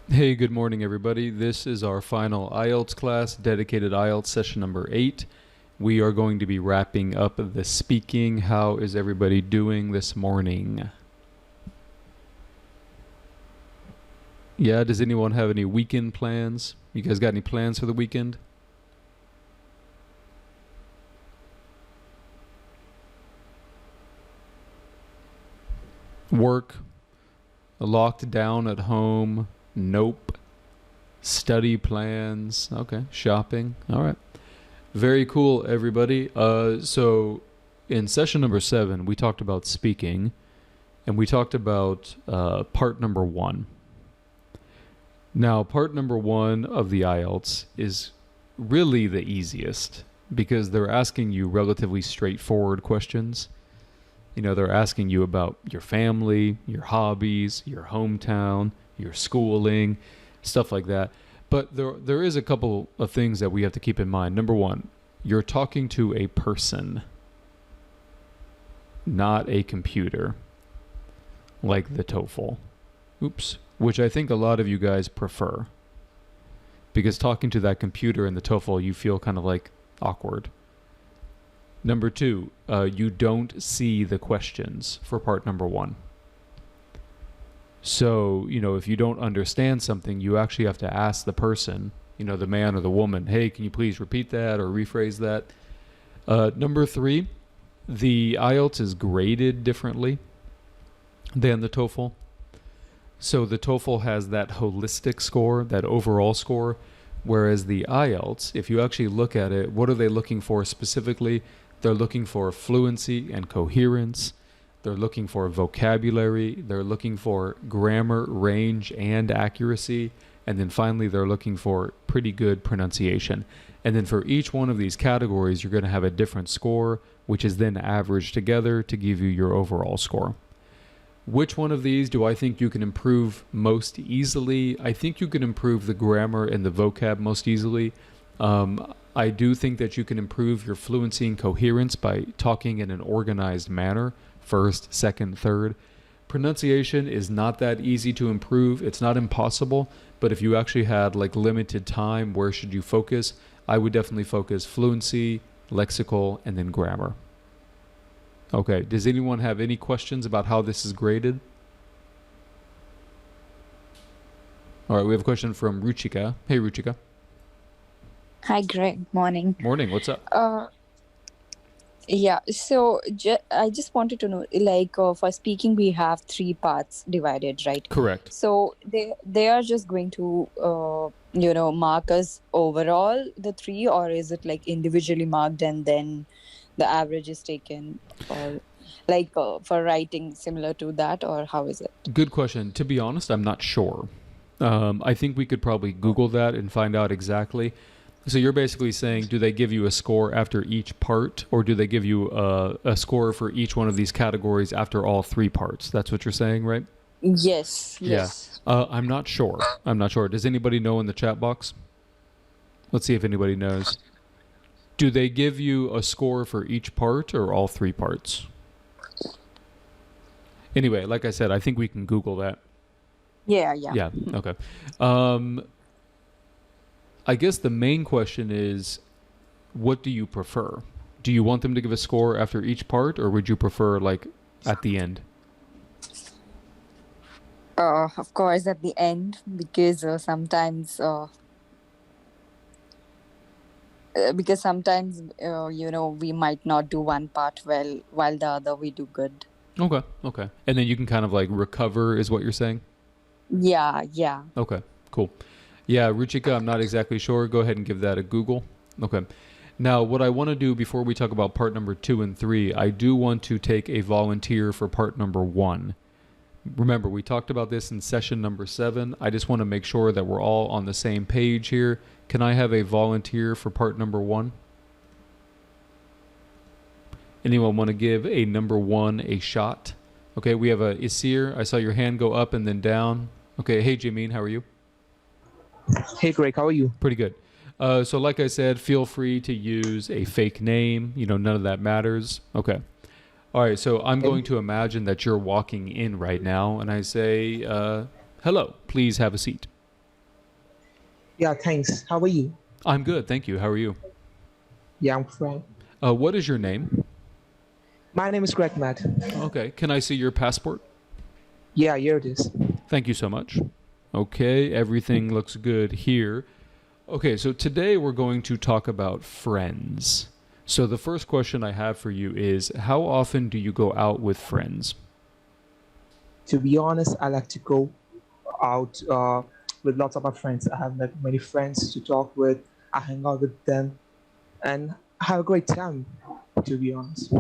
Hey, good morning, everybody. This is our final IELTS class, dedicated IELTS session number 8. We are going to be wrapping up the speaking. How is everybody doing this morning? Yeah, does anyone have any weekend plans? You guys got any plans for the weekend? Work? Locked down at home? Nope. Study plans? Okay. Shopping? All right. Very cool, everybody. So in session number 7, we talked about speaking, and we talked about part number 1. Now, part number 1 of the IELTS is really the easiest because they're asking you relatively straightforward questions. You know, they're asking you about your family, your hobbies, your hometown, your schooling, stuff like that. But there is a couple of things that we have to keep in mind. Number 1, you're talking to a person, not a computer, like the TOEFL. Oops. Which I think a lot of you guys prefer. Because talking to that computer in the TOEFL, you feel kind of like awkward. Number 2, you don't see the questions for part number 1. So, you know, if you don't understand something, you actually have to ask the person, you know, the man or the woman, hey, can you please repeat that or rephrase that? Number 3, the IELTS is graded differently than the TOEFL. So the TOEFL has that holistic score, that overall score, whereas the IELTS, if you actually look at it, what are they looking for specifically? They're looking for fluency and coherence. They're looking for vocabulary. They're looking for grammar, range, and accuracy. And then finally, they're looking for pretty good pronunciation. And then for each one of these categories, you're going to have a different score, which is then averaged together to give you your overall score. Which one of these do I think you can improve most easily? I think you can improve the grammar and the vocab most easily. I do think that you can improve your fluency and coherence by talking in an organized manner, first, second, third. Pronunciation is not that easy to improve. It's not impossible, but if you actually had like limited time, where should you focus? I would definitely focus fluency, lexical, and then grammar. Okay, does anyone have any questions about how this is graded? All right, we have a question from Ruchika. Hey, Ruchika. Hi, Greg. Morning. Morning, what's up? Yeah, so I just wanted to know, for speaking, we have 3 parts divided, right? Correct. So they are just going to, mark us overall the 3, or is it like individually marked and then the average is taken, or for writing similar to that, or how is it? Good question. To be honest, I'm not sure. I think we could probably Google that and find out exactly. So you're basically saying, do they give you a score after each part, or do they give you a score for each one of these categories after all 3 parts? That's what you're saying, right? Yes, Yeah. yes. I'm not sure. I'm not sure. Does anybody know in the chat box? Let's see if anybody knows. Do they give you a score for each part or all 3 parts? Anyway, like I said, I think we can Google that. Yeah. Yeah, okay. I guess the main question is, what do you prefer? Do you want them to give a score after each part, or would you prefer like at the end? Of course, at the end, because sometimes we might not do one part well while the other we do good. Okay. And then you can kind of like recover is what you're saying? Yeah. Okay, cool. Yeah, Ruchika, I'm not exactly sure. Go ahead and give that a Google. Okay. Now, what I want to do before we talk about part number 2 and 3, I do want to take a volunteer for part number 1. Remember, we talked about this in session number 7. I just want to make sure that we're all on the same page here. Can I have a volunteer for part number 1? Anyone want to give a number 1 a shot? Okay, we have a Isir. I saw your hand go up and then down. Okay, hey Jameen, how are you? Hey Greg, how are you? Pretty good. So like I said, feel free to use a fake name. You know, none of that matters. Okay. All right, so I'm going to imagine that you're walking in right now, and I say, hello, please have a seat. Yeah, thanks. How are you? I'm good, thank you. How are you? Yeah, I'm fine. What is your name? My name is Greg Matt. Okay, can I see your passport? Yeah, here it is. Thank you so much. Okay, everything looks good here. Okay, so today we're going to talk about friends. So the first question I have for you is how often do you go out with friends? To be honest, I like to go out with lots of my friends. I have met many friends to talk with. I hang out with them and have a great time, to be honest.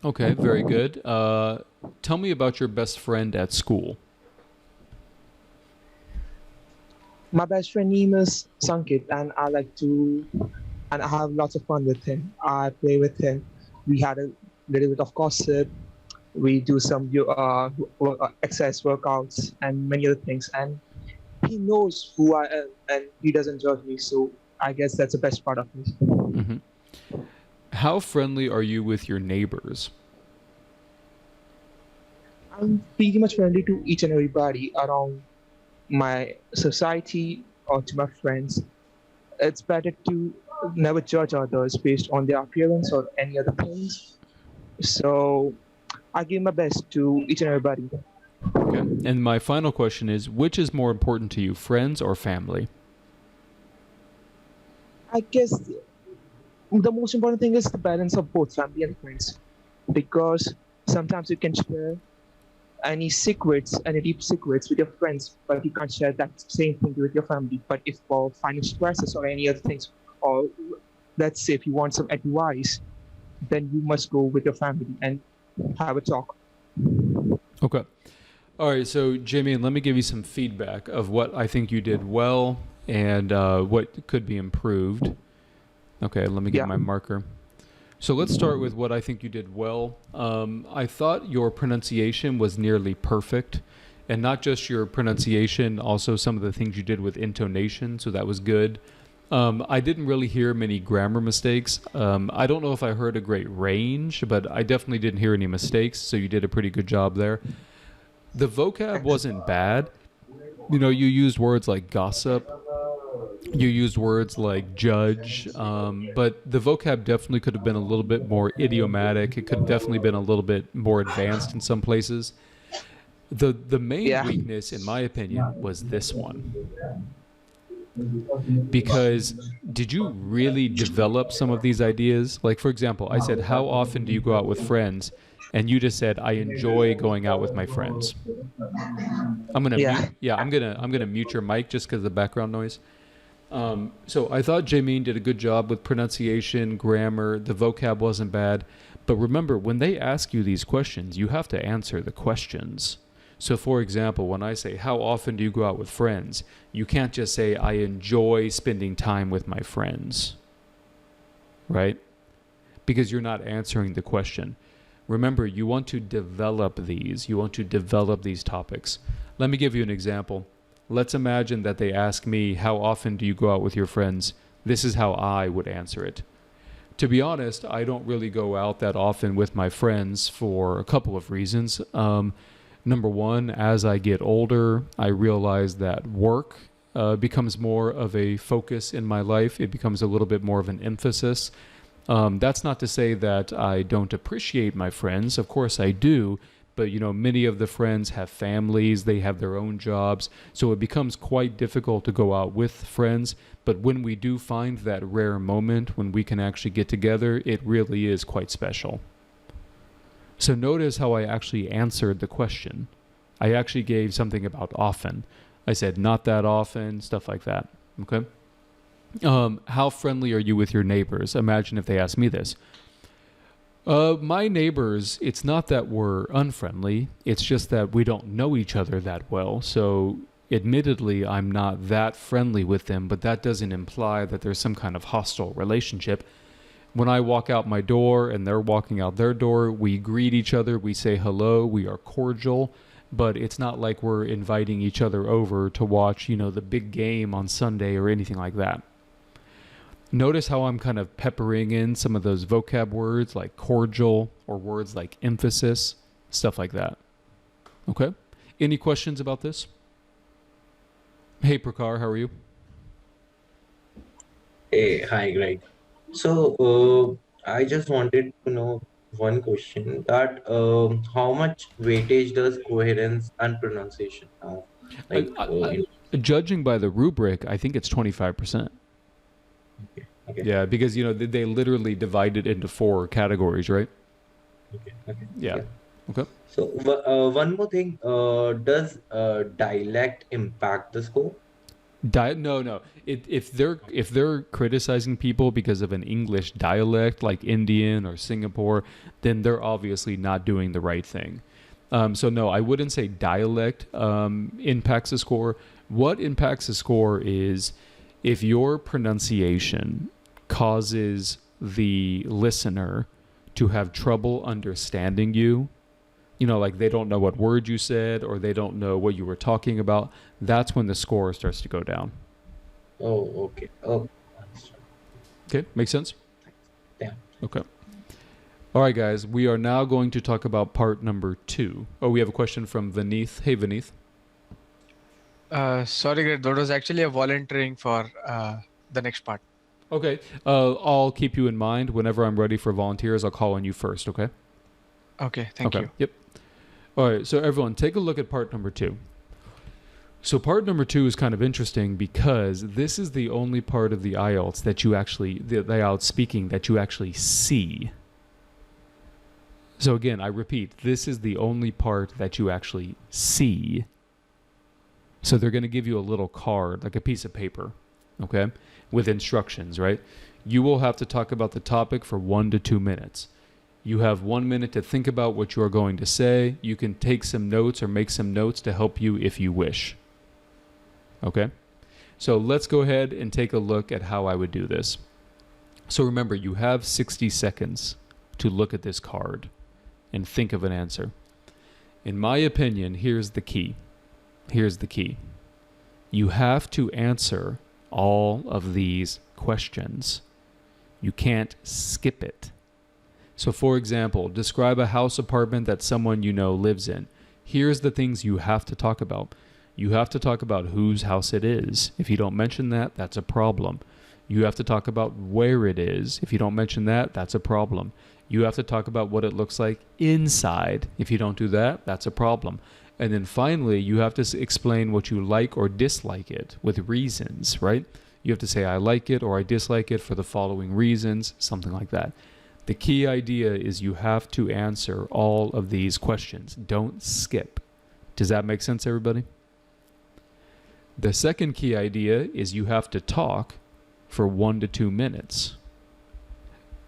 Okay, very good. Tell me about your best friend at school. My best friend name is Sankit, and and I have lots of fun with him. I play with him. We had a little bit of gossip. We do some exercise workouts and many other things. And he knows who I am and he doesn't judge me. So I guess that's the best part of me. Hmm. How friendly are you with your neighbors? I'm pretty much friendly to each and everybody around my society or to my friends. It's better to never judge others based on their appearance or any other things. So I give my best to each and everybody. Okay. And my final question is which is more important to you, friends or family? I guess the most important thing is the balance of both family and friends because sometimes you can share any deep secrets with your friends, but you can't share that same thing with your family. But if for financial crisis or any other things, or let's say if you want some advice, then you must go with your family and have a talk. Okay. All right, so Jamie, let me give you some feedback of what I think you did well and what could be improved. Okay, let me get Yeah, my marker. So let's start with what I think you did well. I thought your pronunciation was nearly perfect, and not just your pronunciation, also some of the things you did with intonation, so that was good. I didn't really hear many grammar mistakes. I don't know if I heard a great range, but I definitely didn't hear any mistakes, so you did a pretty good job there. The vocab thanks. wasn't bad. You know, you used words like gossip, you used words like judge, but the vocab definitely could have been a little bit more idiomatic. It could have definitely been a little bit more advanced in some places. The main Yeah, weakness, in my opinion, was this one. Because did you really develop some of these ideas? Like, for example, I said, how often do you go out with friends? And you just said, I enjoy going out with my friends. I'm gonna mute. yeah, Yeah, I'm gonna mute your mic just because of the background noise. So I thought Jameen did a good job with pronunciation, grammar. The vocab wasn't bad. But remember, when they ask you these questions, you have to answer the questions. So, for example, when I say, how often do you go out with friends? You can't just say, I enjoy spending time with my friends, right? Because you're not answering the question. Remember, you want to develop these. You want to develop these topics. Let me give you an example. Let's imagine that they ask me, how often do you go out with your friends? This is how I would answer it. To be honest, I don't really go out that often with my friends for a couple of reasons. Number one, as I get older, I realize that work becomes more of a focus in my life. It becomes a little bit more of an emphasis. That's not to say that I don't appreciate my friends. Of course I do. But, you know, many of the friends have families, they have their own jobs. So it becomes quite difficult to go out with friends. But when we do find that rare moment when we can actually get together, it really is quite special. So notice how I actually answered the question. I actually gave something about often. I said not that often, stuff like that. Okay. How friendly are you with your neighbors? Imagine if they asked me this. My neighbors, it's not that we're unfriendly. It's just that we don't know each other that well. So, admittedly, I'm not that friendly with them, but that doesn't imply that there's some kind of hostile relationship. When I walk out my door and they're walking out their door, we greet each other, we say hello, we are cordial, but it's not like we're inviting each other over to watch, you know, the big game on Sunday or anything like that. Notice how I'm kind of peppering in some of those vocab words like cordial or words like emphasis, stuff like that. Okay? Any questions about this? Hey, Prakar, how are you? Hey, hi, Greg. So, I just wanted to know one question that how much weightage does coherence and pronunciation have? I, Like, I, Judging by the rubric, I think it's 25%. okay, okay, Yeah, because they literally divide it into four categories, right? okay, Yeah. yeah. Okay. So, one more thing, does dialect impact the score? No, no. If they're criticizing people because of an English dialect like Indian or Singapore, then they're obviously not doing the right thing. So no, I wouldn't say dialect impacts the score. What impacts the score is if your pronunciation causes the listener to have trouble understanding you, like they don't know what word you said or they don't know what you were talking about, that's when the score starts to go down. Oh, okay. Oh, understand. Okay, makes sense? Yeah. Okay. All right, guys, we are now going to talk about part number 2. Oh, we have a question from Vineeth. Hey, Vineeth. Sorry, Greg, that was actually a volunteering for the next part. Okay, I'll keep you in mind. Whenever I'm ready for volunteers, I'll call on you first, okay? Okay, thank Okay, you. yep. All right, so everyone, take a look at part number 2. So part number 2 is kind of interesting because this is the only part of the IELTS that you actually, the IELTS speaking, that you actually see. So again, I repeat, this is the only part that you actually see. So they're going to give you a little card, like a piece of paper, okay, with instructions, right? You will have to talk about the topic for 1 to 2 minutes. You have 1 minute to think about what you are going to say. You can take some notes or make some notes to help you if you wish. Okay? So let's go ahead and take a look at how I would do this. So remember, you have 60 seconds to look at this card and think of an answer. In my opinion, here's the key. Here's the key. You have to answer all of these questions. You can't skip it. So for example, describe a house apartment that someone you know lives in. Here's the things you have to talk about. You have to talk about whose house it is. If you don't mention that, that's a problem. You have to talk about where it is. If you don't mention that, that's a problem. You have to talk about what it looks like inside. If you don't do that, that's a problem. And then finally, you have to explain what you like or dislike it with reasons, right? You have to say, I like it or I dislike it for the following reasons, something like that. The key idea is you have to answer all of these questions. Don't skip. Does that make sense, everybody? The second key idea is you have to talk for 1 to 2 minutes.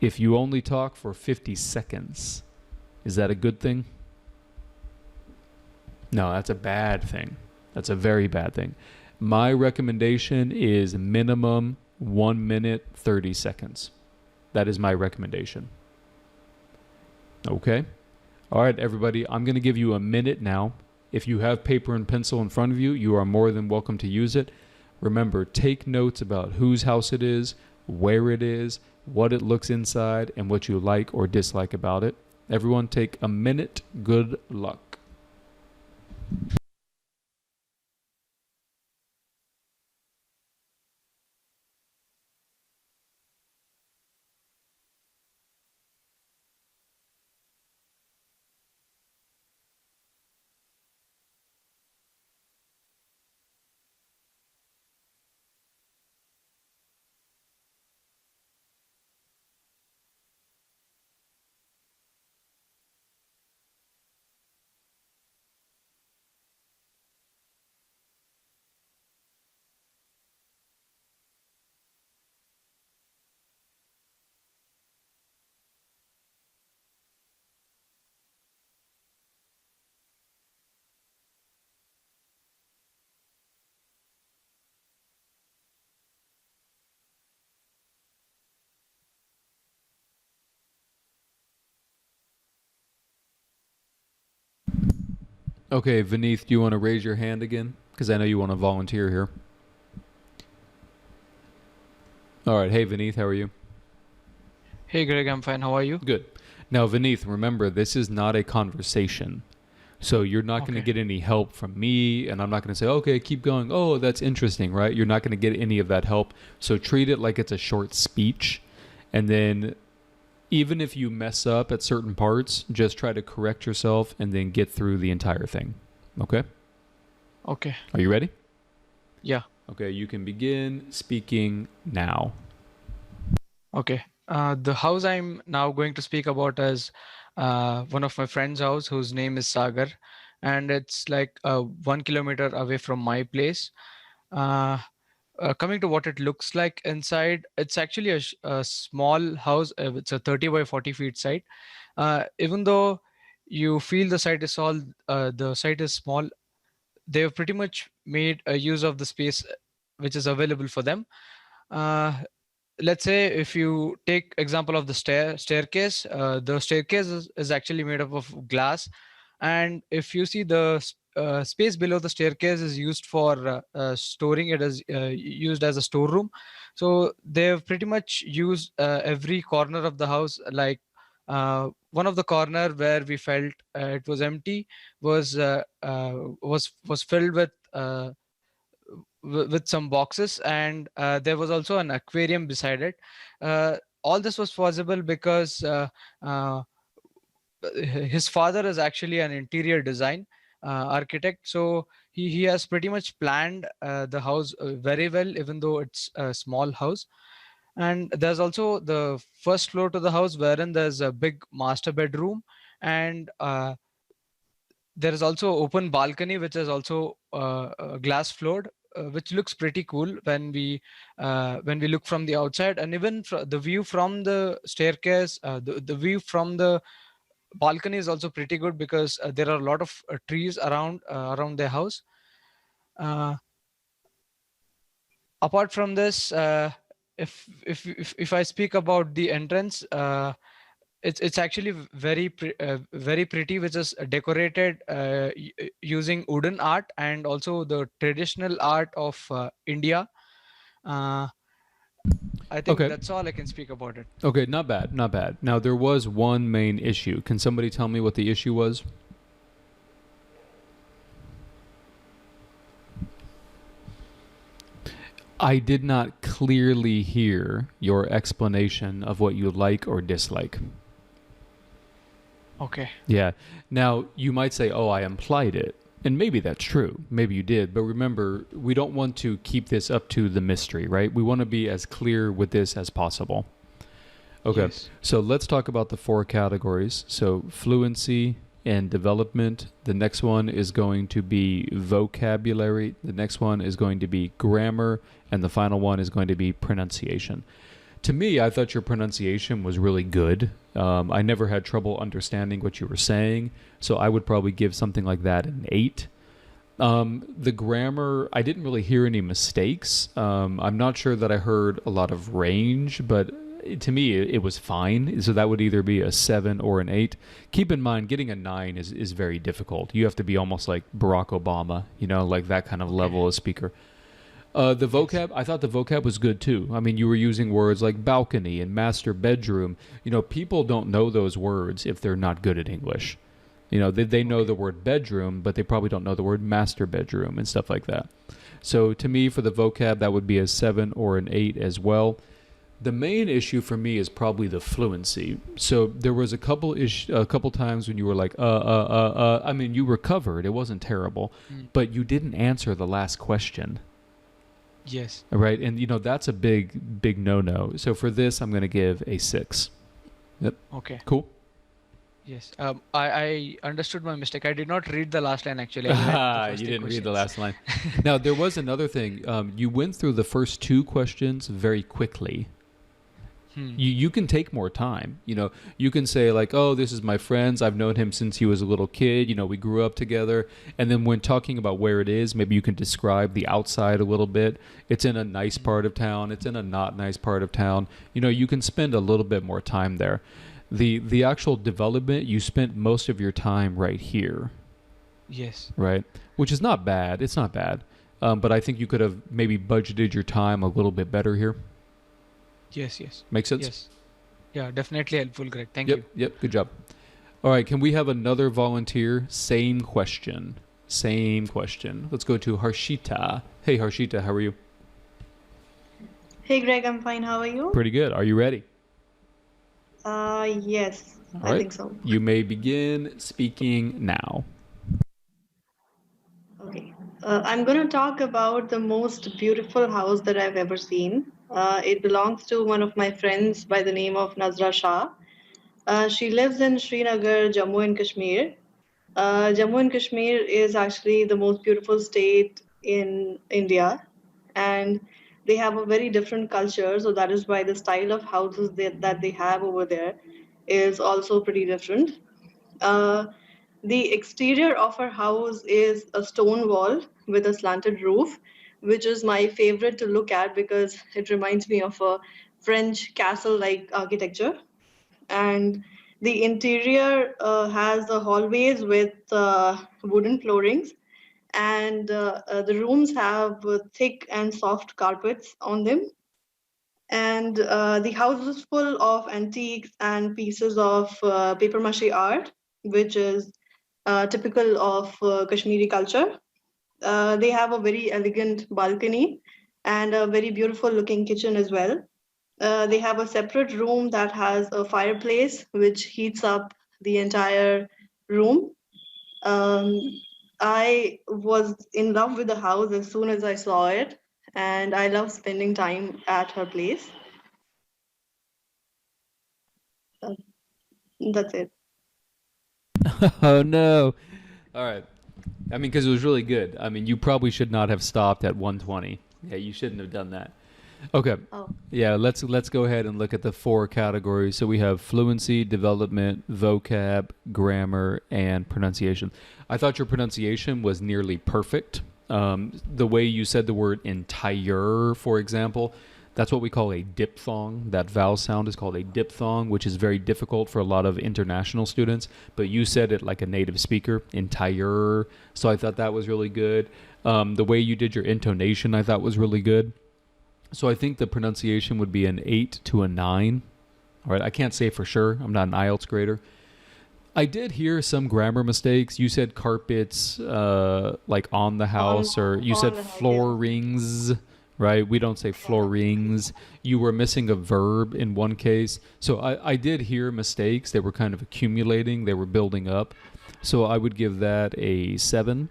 If you only talk for 50 seconds, is that a good thing? No, that's a bad thing. That's a very bad thing. My recommendation is minimum 1 minute, 30 seconds. That is my recommendation. Okay? All right, everybody, I'm going to give you a minute now. If you have paper and pencil in front of you, you are more than welcome to use it. Remember, take notes about whose house it is, where it is, what it looks inside, and what you like or dislike about it. Everyone take a minute. Good luck. Okay, Vineeth, do you want to raise your hand again? Because I know you want to volunteer here. All right. Hey, Vineeth, how are you? Hey, Greg, I'm fine. How are you? Good. Now, Vineeth, remember, this is not a conversation. So you're not going to Okay. get any help from me, and I'm not going to say, okay, keep going. Oh, that's interesting, right? You're not going to get any of that help. So treat it like it's a short speech. And then even if you mess up at certain parts, just try to correct yourself and then get through the entire thing. Okay? Okay. Are you ready? Yeah. Okay, you can begin speaking now. Okay. The house I'm now going to speak about is one of my friend's house, whose name is Sagar, and it's like 1 kilometer away from my place. Uh, Coming to what it looks like inside, it's actually a small house. It's a 30 by 40 feet site. Even though you feel the site is small, they've pretty much made a use of the space which is available for them. Uh, let's say if you take example of the staircase, the staircase is actually made up of glass, and if you see space below the staircase is used for storing. It is used as a storeroom. So they've pretty much used every corner of the house. Like one of the corner where we felt it was empty was filled with some boxes, and there was also an aquarium beside it. All this was possible because uh, his father is actually an interior design architect, so he has pretty much planned the house very well, even though it's a small house. And there's also the first floor to the house, wherein there's a big master bedroom, and there is also open balcony, which is also glass floored, which looks pretty cool when we look from the outside. And even the view from the staircase, the view from the balcony is also pretty good, because there are a lot of trees around their house. Uh, Apart from this, if I speak about the entrance, it's actually very pretty, which is decorated using wooden art and also the traditional art of India. uh, I think Okay. that's all I can speak about it. Okay, not bad, not bad. Now, there was one main issue. Can somebody tell me what the issue was? I did not clearly hear your explanation of what you like or dislike. Okay. Yeah. Now, you might say, oh, I implied it. And maybe that's true. Maybe you did. But remember, we don't want to keep this up to the mystery, right? We want to be as clear with this as possible. Okay. Yes. So let's talk about the 4 categories. So fluency and development. The next one is going to be vocabulary. The next one is going to be grammar. And the final one is going to be pronunciation. To me, I thought your pronunciation was really good. I never had trouble understanding what you were saying, so I would probably give something like that an 8. The grammar, I didn't really hear any mistakes. I'm not sure that I heard a lot of range, but to me, it was fine. So that would either be a 7 or an 8. Keep in mind, getting a 9 is very difficult. You have to be almost like Barack Obama, like that kind of level of speaker. The vocab, I thought the vocab was good too. I mean, you were using words like balcony and master bedroom. People don't know those words if they're not good at English. They know the word bedroom, but they probably don't know the word master bedroom and stuff like that. So to me, for the vocab, that would be a 7 or an 8 as well. The main issue for me is probably the fluency. So there was a couple times when you were like, I mean, you recovered. It wasn't terrible, but you didn't answer the last question. Yes. Right, and that's a big no-no. So for this, I'm going to give a 6. Yep. Okay. Cool. Yes. I understood my mistake. I did not read the last line actually. I read the first You two didn't read the questions. last line. Now, there was another thing. You went through the first 2 questions very quickly. You can take more time. You can say like, oh, this is my friends. I've known him since he was a little kid. We grew up together. And then when talking about where it is, maybe you can describe the outside a little bit. It's in a nice part of town. It's in a not nice part of town. You can spend a little bit more time there. The actual development, you spent most of your time right here. Yes. Right? Which is not bad. It's not bad. But I think you could have maybe budgeted your time a little bit better here. Yes. Yes. Make sense? Yes. Yeah. Definitely helpful. Great. Thank you. Yep. Good job. All right, can we have another volunteer? Same question. Same question. Let's go to Harshita. Hey, Harshita, how are you? Hey Greg, I'm fine. How are you? Pretty good. Are you ready? Yes, All I right. think so. You may begin speaking now. Okay. I'm going to talk about the most beautiful house that I've ever seen. It belongs to one of my friends by the name of Nazra Shah. She lives in Srinagar, Jammu and Kashmir. Jammu and Kashmir is actually the most beautiful state in India, and they have a very different culture. So that is why the style of houses that they have over there is also pretty different. Uh, the exterior of her house is a stone wall with a slanted roof, which is my favorite to look at because it reminds me of a French castle like architecture. And the interior has the hallways with wooden floorings, and the rooms have thick and soft carpets on them. And the house is full of antiques and pieces of paper mache art, which is typical of Kashmiri culture. They have a very elegant balcony and a very beautiful looking kitchen as well. They have a separate room that has a fireplace which heats up the entire room. Um, I was in love with the house as soon as I saw it, and I love spending time at her place. Uh, that's it. Oh, no. All right. I mean, because it was really good. I mean, you probably should not have stopped at 120. Yeah, you shouldn't have done that. Okay. Oh, Yeah, let's go ahead and look at the four categories. So we have fluency, development, vocab, grammar, and pronunciation. I thought your pronunciation was nearly perfect. The way you said the word entire, for example, that's what we call a diphthong. That vowel sound is called a diphthong, which is very difficult for a lot of international students. But you said it like a native speaker, entire. So I thought that was really good. The way you did your intonation, I thought was really good. So I think the pronunciation would be an 8 to a 9. All right, I can't say for sure. I'm not an IELTS grader. I did hear some grammar mistakes. You said carpets like on the house, or you on said the house, floor yeah. rings, right? We don't say floor rings. You were missing a verb in one case. So I did hear mistakes. They were kind of accumulating, they were building up. So I would give that a 7.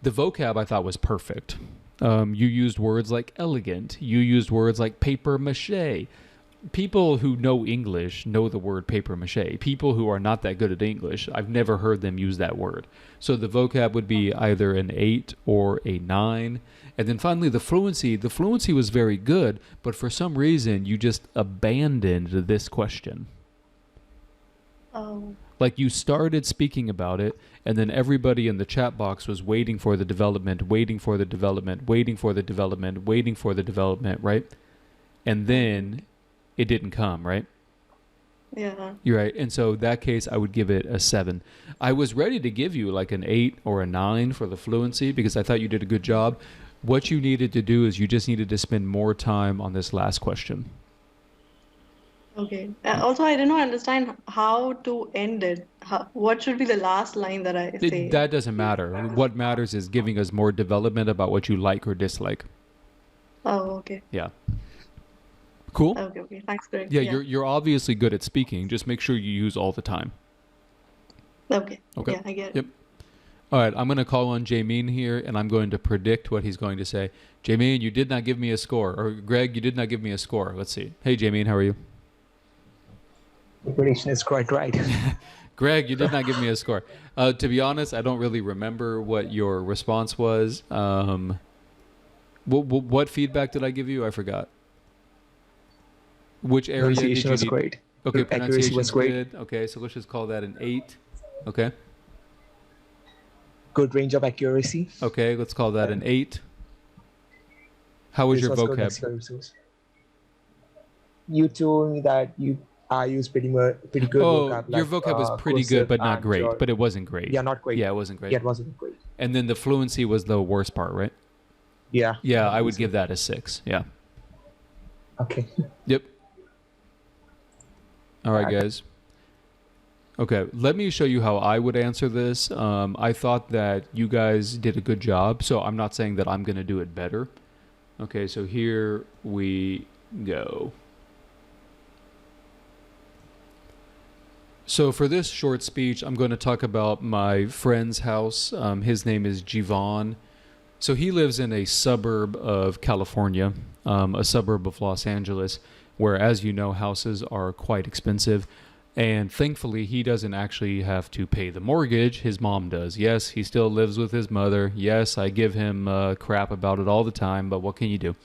The vocab I thought was perfect. You used words like elegant. You used words like paper mache. People who know English know the word paper mache. People who are not that good at English, I've never heard them use that word. So the vocab would be either an 8 or a 9. And then finally, the fluency. The fluency was very good, but for some reason, you just abandoned this question. Oh, Like you started speaking about it, and then everybody in the chat box was waiting for the development, waiting for the development, waiting for the development, waiting for the development, right? And then it didn't come, right? yeah. You're right. And so that case, I would give it a 7. I was ready to give you like an 8 or a 9 for the fluency because I thought you did a good job. What you needed to do is you just needed to spend more time on this last question. Okay. Also, I did not understand how to end it. What should be the last line that I say? That doesn't matter. What matters is giving us more development about what you like or dislike. Oh, okay. Yeah. Cool? Okay, okay. Thanks, Greg. Yeah, you're obviously good at speaking. Just make sure you use all the time. Okay. Okay. Yeah, I get it. Yep. All right, I'm going to call on Jameen here, and I'm going to predict what he's going to say. Jameen, you did not give me a score. Or Greg, you did not give me a score. Let's see. Hey, Jameen, how are you? The prediction is quite right. Greg, you did not give me a score. To be honest, I don't really remember what your response was. What feedback did I give you? I forgot. Which area did Pronunciation you was need? great. Okay, The accuracy was pronunciation's great. good. Okay, so let's just call that an 8. Okay. Good range of accuracy. Okay, let's call that an 8. How was This your was good vocab? exercise. You told me that I use pretty good Oh, vocab. your Like, vocab was pretty good, cursive but not and great. your- But it wasn't great. Yeah, not great. Yeah, it wasn't great. Yeah, it wasn't great. And then the fluency was the worst part, right? Yeah. Yeah, I would give that a 6. Yeah. Okay. Yep. All right, Alright. guys. Okay, let me show you how I would answer this. I thought that you guys did a good job, so I'm not saying that I'm going to do it better. Okay, so here we go. So for this short speech, I'm going to talk about my friend's house. His name is Jivan. So he lives in a suburb of California, a suburb of Los Angeles, where, as you know, houses are quite expensive. And thankfully, he doesn't actually have to pay the mortgage. His mom does. Yes, he still lives with his mother. Yes, I give him crap about it all the time, but what can you do?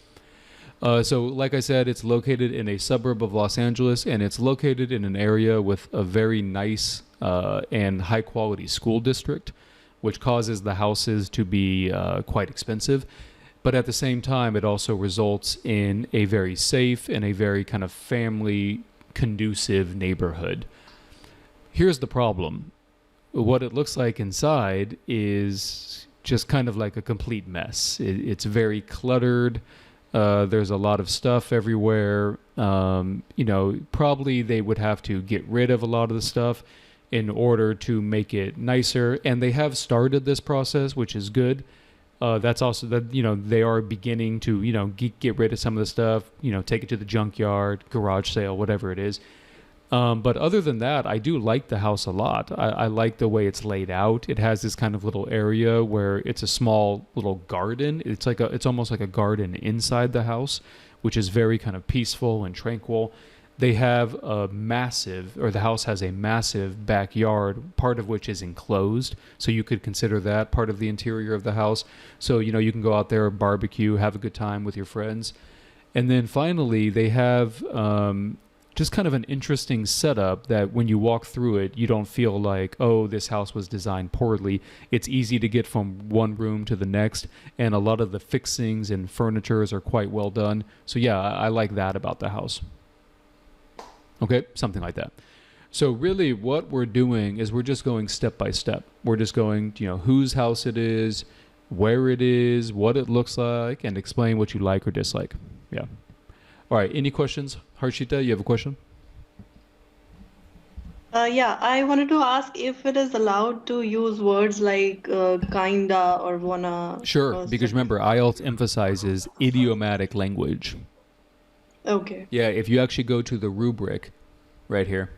So, like I said, it's located in a suburb of Los Angeles, and it's located in an area with a very nice and high quality school district, which causes the houses to be quite expensive. But at the same time, it also results in a very safe and a very kind of family conducive neighborhood. Here's the problem: what it looks like inside is just kind of like a complete mess. It's very cluttered. There's a lot of stuff everywhere. Probably they would have to get rid of a lot of the stuff in order to make it nicer. And they have started this process, which is good. That's also that, they are beginning to, get rid of some of the stuff, take it to the junkyard, garage sale, whatever it is. But other than that, I do like the house a lot. I like the way it's laid out. It has this kind of little area where it's a small little garden. It's almost like a garden inside the house, which is very kind of peaceful and tranquil. They have the house has a massive backyard, part of which is enclosed. So you could consider that part of the interior of the house. So, you can go out there, barbecue, have a good time with your friends. And then finally, they have just kind of an interesting setup that when you walk through it, you don't feel like, oh, this house was designed poorly. It's easy to get from one room to the next, and a lot of the fixings and furnitures are quite well done. So yeah, I like that about the house. Okay, something like that. So really what we're doing is we're just going step by step. We're just going, whose house it is, where it is, what it looks like, and explain what you like or dislike. Yeah. All right, any questions? Harshita, you have a question? Yeah, I wanted to ask if it is allowed to use words like kinda or wanna Sure, or because something. remember, IELTS emphasizes idiomatic language. Okay. Yeah, if you actually go to the rubric right here,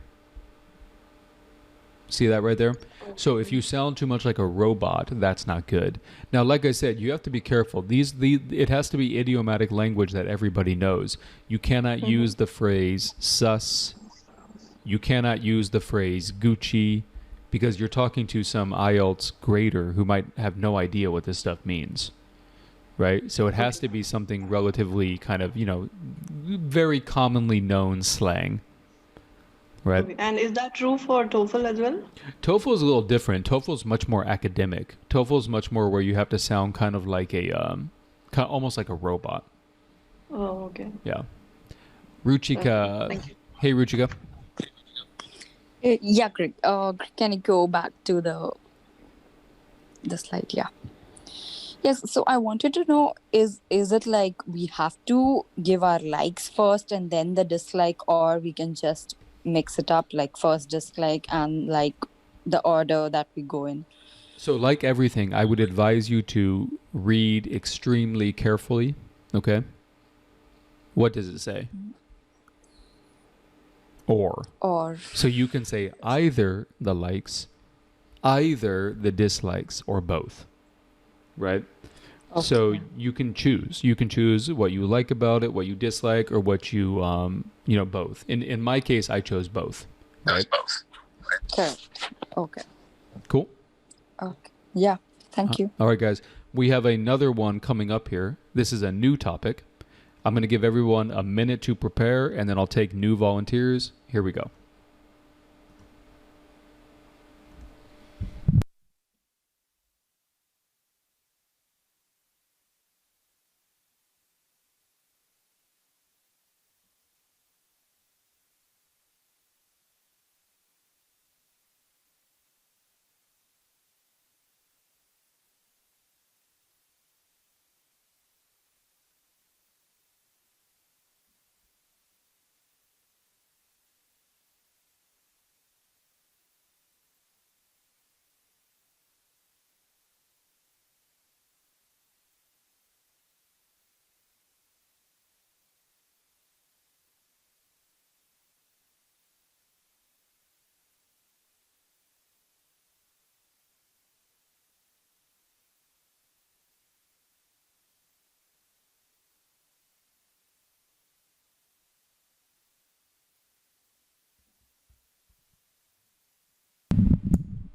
see that right there? So if you sound too much like a robot, that's not good. Now, like I said, you have to be careful. It has to be idiomatic language that everybody knows. You cannot Mm-hmm. use the phrase sus. You cannot use the phrase Gucci, because you're talking to some IELTS grader who might have no idea what this stuff means. Right? So it has Okay. to be something relatively kind of, very commonly known slang. Right? Okay. And is that true for TOEFL as well? TOEFL is a little different. TOEFL is much more academic. TOEFL is much more where you have to sound kind of like almost like a robot. Oh, okay. Yeah. Okay. Ruchika. Thank you. Hey, Ruchika. Yeah, Greg. Can you go back to the slide? Yeah. Yes. So I wanted to know, is it like we have to give our likes first and then the dislike, or we can just mix it up, like first dislike and like the order that we go in? So, like everything, I would advise you to read extremely carefully. Okay. What does it say? Or. Or So you can say either the likes, either the dislikes, or both. Right? So okay. you can choose. You can choose what you like about it, what you dislike, or what you, both. In my case, I chose both. Right? Correct. Okay. Cool. Okay. Yeah. Thank you. All right, guys. We have another one coming up here. This is a new topic. I'm going to give everyone a minute to prepare, and then I'll take new volunteers. Here we go.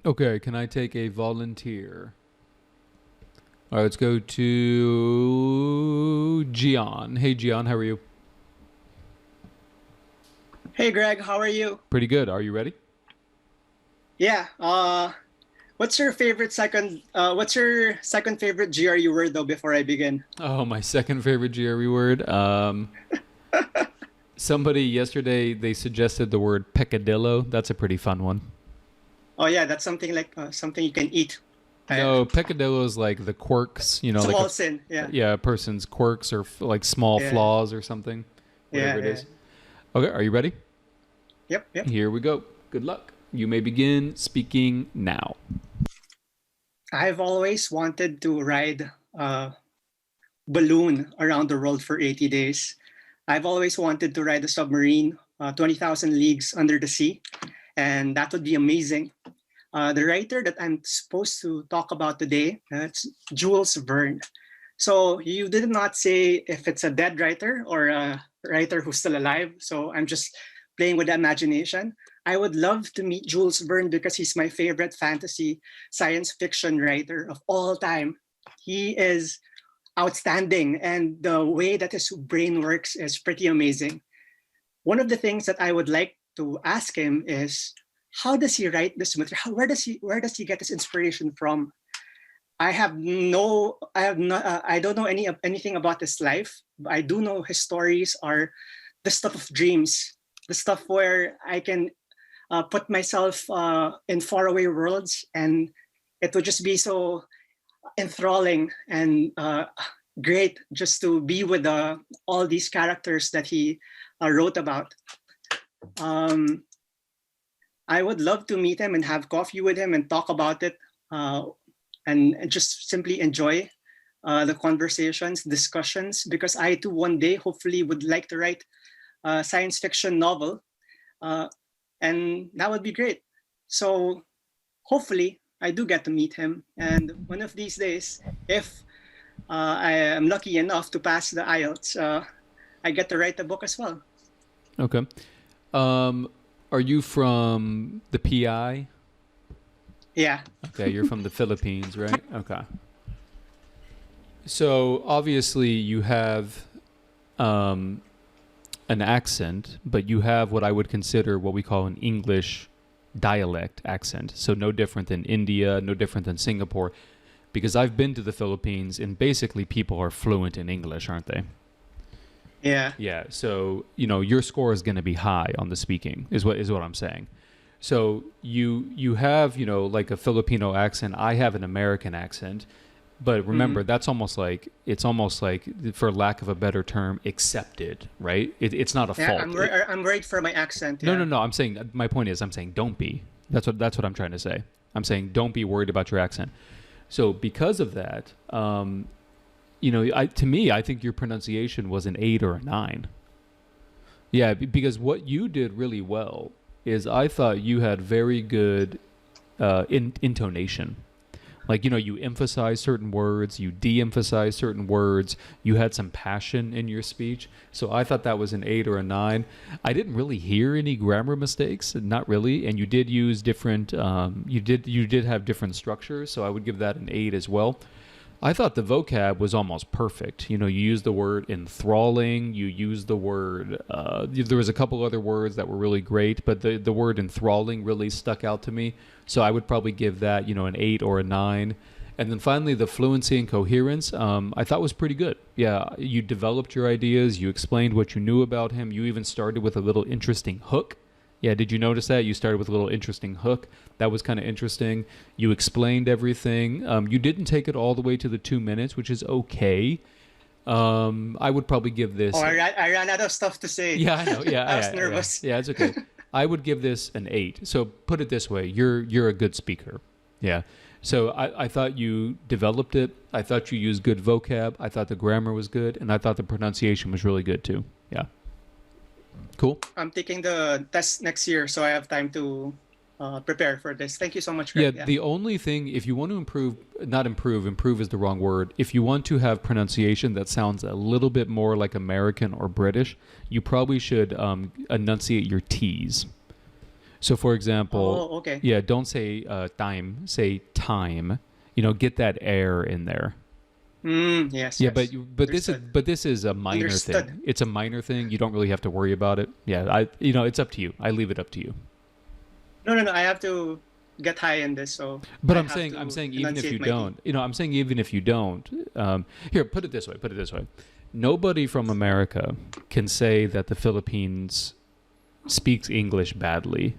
Okay, can I take a volunteer? All right, let's go to Gian. Hey, Gian, how are you? Hey Greg, how are you? Pretty good. Are you ready? Yeah. What's your favorite second? What's your second favorite GRE word though? Before I begin. Oh, my second favorite GRE word. Somebody yesterday, they suggested the word peccadillo. That's a pretty fun one. Oh yeah, that's something like something you can eat. No, peccadillo is like the quirks, like Small sin. Yeah. yeah, a person's quirks or like small Yeah. flaws or something, whatever Yeah, it is. Okay, are you ready? Yep. Yep. Here we go. Good luck. You may begin speaking now. I've always wanted to ride a balloon around the world for 80 days. I've always wanted to ride a submarine 20,000 leagues under the sea, and that would be amazing. The writer that I'm supposed to talk about today, it's Jules Verne. So you did not say if it's a dead writer or a writer who's still alive. So I'm just playing with the imagination. I would love to meet Jules Verne because he's my favorite fantasy science fiction writer of all time. He is outstanding, and the way that his brain works is pretty amazing. One of the things that I would like to ask him is, how does he write this material? Where does he get his inspiration from? I don't know anything about his life. But I do know his stories are the stuff of dreams, the stuff where I can put myself in faraway worlds, and it would just be so enthralling and great just to be with all these characters that he wrote about. I would love to meet him and have coffee with him and talk about it, and just simply enjoy the conversations, discussions, because I too one day hopefully would like to write a science fiction novel, and that would be great. So hopefully I do get to meet him, and one of these days, if I am lucky enough to pass the IELTS, I get to write a book as well. Okay. Are you from the PI? Yeah. Okay, you're from the Philippines, right? Okay. So obviously you have an accent, but you have what I would consider what we call an English dialect accent. So no different than India, no different than Singapore, because I've been to the Philippines and basically people are fluent in English, aren't they? Yeah. Yeah. So, your score is going to be high on the speaking is what I'm saying. So you have, like a Filipino accent. I have an American accent, but remember it's almost like, for lack of a better term, accepted, right? It's not a fault. I'm worried for my accent. Yeah. No. I'm saying, my point is, I'm saying don't be. That's what I'm trying to say. I'm saying don't be worried about your accent. So because of that, to me, I think your pronunciation was an 8 or a 9. Yeah, because what you did really well is I thought you had very good intonation. Like, you emphasize certain words, you de-emphasize certain words, you had some passion in your speech. So I thought that was an 8 or a 9. I didn't really hear any grammar mistakes, not really. And you did use different, you did have different structures. So I would give that an 8 as well. I thought the vocab was almost perfect. You used the word enthralling. You used the word, there was a couple other words that were really great, but the word enthralling really stuck out to me. So I would probably give that, an 8 or a 9. And then finally, the fluency and coherence, I thought was pretty good. Yeah, you developed your ideas. You explained what you knew about him. You even started with a little interesting hook. Yeah, did you notice that? You started with a little interesting hook. That was kind of interesting. You explained everything. You didn't take it all the way to the 2 minutes, which is okay. I would probably give this... Oh, I ran out of stuff to say. Yeah, I know. Yeah, I was nervous. Yeah, it's okay. I would give this an 8. So put it this way. You're a good speaker. Yeah. So I thought you developed it. I thought you used good vocab. I thought the grammar was good. And I thought the pronunciation was really good too. Yeah. Cool. I'm taking the test next year, so I have time to prepare for this. Thank you so much, Greg. Yeah, the only thing, if you want to improve is the wrong word. If you want to have pronunciation that sounds a little bit more like American or British, you probably should enunciate your T's. So, for example, Oh, okay. yeah, don't say time, say time. You know, get that air in there. Yes, Yeah, yes. but Understood. this is a minor Understood. thing. It's a minor thing. You don't really have to worry about it. Yeah, it's up to you. I leave it up to you. No, no, no. I have to get high in this, so But I I'm have saying, to even if you enunciate my T. don't, I'm saying even if you don't, here, put it this way. Put it this way. Nobody from America can say that the Philippines speaks English badly,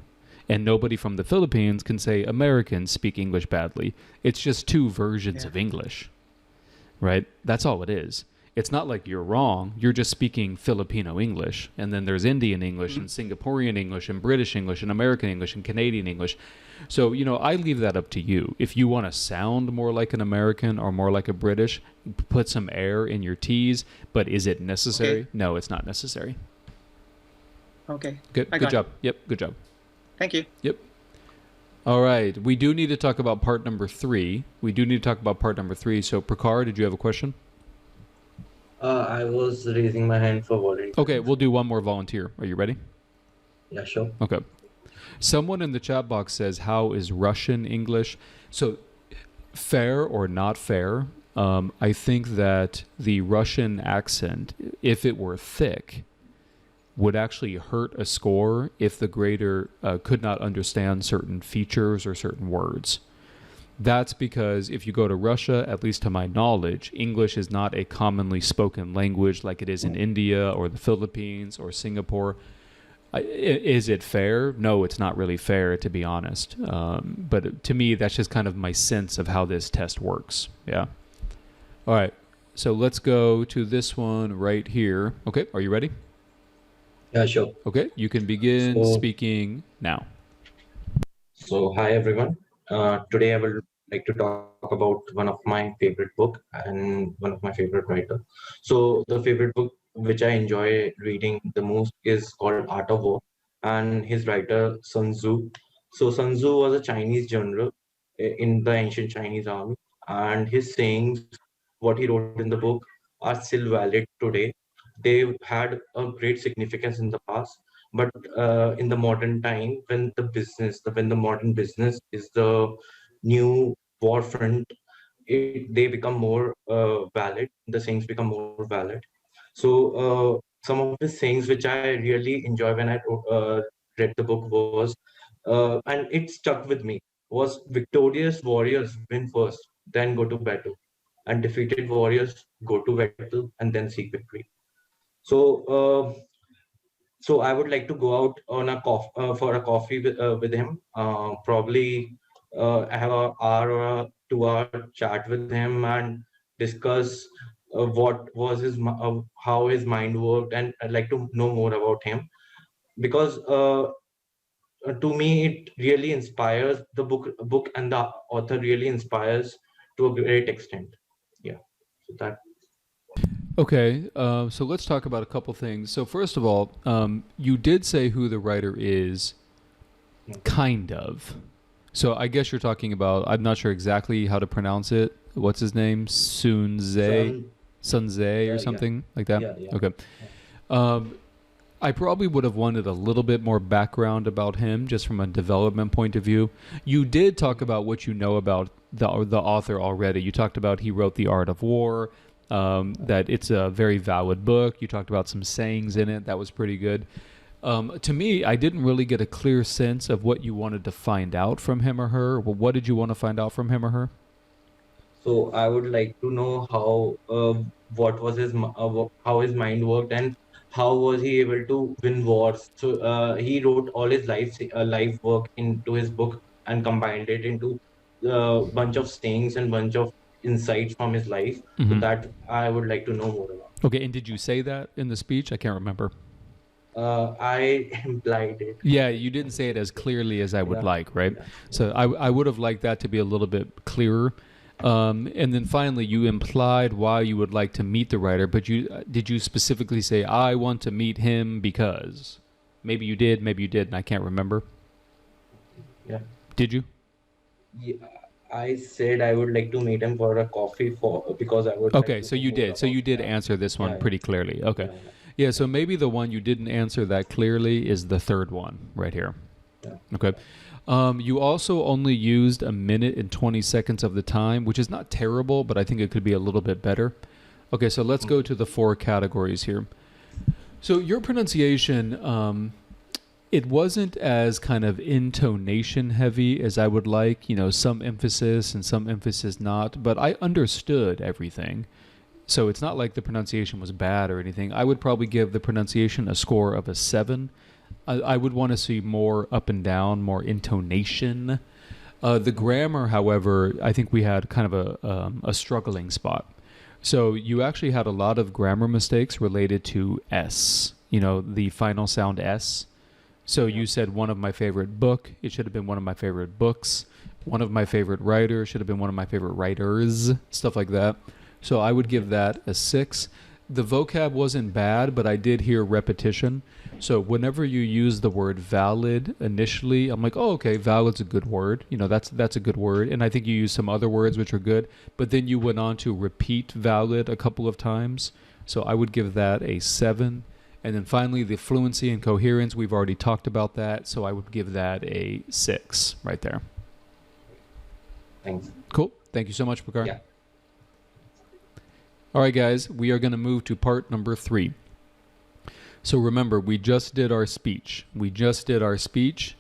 and nobody from the Philippines can say Americans speak English badly. It's just two versions Yeah. of English, right? That's all it is. It's not like you're wrong. You're just speaking Filipino English, and then there's Indian English and Singaporean English and British English and American English and Canadian English. So, I leave that up to you. If you want to sound more like an American or more like a British, put some air in your T's, but is it necessary? Okay. No, it's not necessary. Okay. Good, I good got job. Yep, good job. Thank you. Yep. All right. We do need to talk about part number 3. So, Prakar, did you have a question? I was raising my hand for volunteering. Okay, we'll do one more volunteer. Are you ready? Yeah, sure. Okay. Someone in the chat box says, how is Russian English? So, fair or not fair, I think that the Russian accent, if it were thick, would actually hurt a score if the grader could not understand certain features or certain words. That's because if you go to Russia, at least to my knowledge, English is not a commonly spoken language like it is in India or the Philippines or Singapore. Is it fair? No, it's not really fair, to be honest. But to me, that's just kind of my sense of how this test works. Yeah. All right. So let's go to this one right here. Okay. Are you ready? Yeah, sure. Okay. You can begin So- speaking now. So, hi everyone. Today I will like to talk about one of my favorite book and one of my favorite writer. So, the favorite book which I enjoy reading the most is called Art of War, and his writer Sun Tzu. So, Sun Tzu was a Chinese general in the ancient Chinese army, and his sayings, what he wrote in the book, are still valid today. They had a great significance in the past, but in the modern time, when the modern business is the new war front, they become more valid. The sayings become more valid. So some of the sayings which I really enjoy when I read the book was, and it stuck with me, was victorious warriors win first, then go to battle, and defeated warriors go to battle and then seek victory. So I would like to go out on a for a coffee with him. Probably have an hour or a 2 hour chat with him and discuss what was how his mind worked, and I'd like to know more about him because to me it really inspires the book, and the author really inspires to a great extent. Yeah, so that. Okay, so let's talk about a couple things. So first of all, you did say who the writer is, kind of. So I guess you're talking about, I'm not sure exactly how to pronounce it. What's his name? Sun Tzu or yeah. something like that? Yeah. Okay. I probably would have wanted a little bit more background about him, just from a development point of view. You did talk about what you know about the author already. You talked about he wrote The Art of War, that it's a very valid book. You talked about some sayings in it. That was pretty good. To me, I didn't really get a clear sense of what you wanted to find out from him or her. Well, what did you want to find out from him or her? So I would like to know what was how his mind worked, and how was he able to win wars. So he wrote all his life work into his book and combined it into a bunch of sayings and bunch of insights from his life. So that I would like to know more about. Okay, and did you say that in the speech? I can't remember. I implied it. Yeah, you didn't say it as clearly as I would like, right? Yeah. So I would have liked that to be a little bit clearer. And then finally, you implied why you would like to meet the writer, but did you specifically say, I want to meet him because? Maybe you did, and I can't remember. Yeah. Did you? Yeah, I said I would like to meet him for a coffee because I would. Okay, like to so you know did. So you about- did yeah. answer this one Yeah, pretty clearly. Okay. Yeah. Yeah, so maybe the one you didn't answer that clearly is the third one right here. Okay. You also only used a minute and 20 seconds of the time, which is not terrible, but I think it could be a little bit better. Okay, so let's go to the 4 categories here. So your pronunciation, it wasn't as kind of intonation heavy as I would like, some emphasis and some emphasis not, but I understood everything. So it's not like the pronunciation was bad or anything. I would probably give the pronunciation a score of a 7. I would want to see more up and down, more intonation. The grammar, however, I think we had kind of a struggling spot. So you actually had a lot of grammar mistakes related to S, the final sound S. So you said one of my favorite book. It should have been one of my favorite books. One of my favorite writers should have been one of my favorite writers, stuff like that. So I would give that a 6. The vocab wasn't bad, but I did hear repetition. So whenever you use the word valid initially, I'm like, oh, okay, valid's a good word. That's a good word. And I think you used some other words which are good. But then you went on to repeat valid a couple of times. So I would give that a 7. And then finally, the fluency and coherence, we've already talked about that. So I would give that a 6 right there. Thanks. Cool. Thank you so much, Bakar. Yeah. All right, guys, we are going to move to part number 3. So remember, we just did our speech. We just did our speech.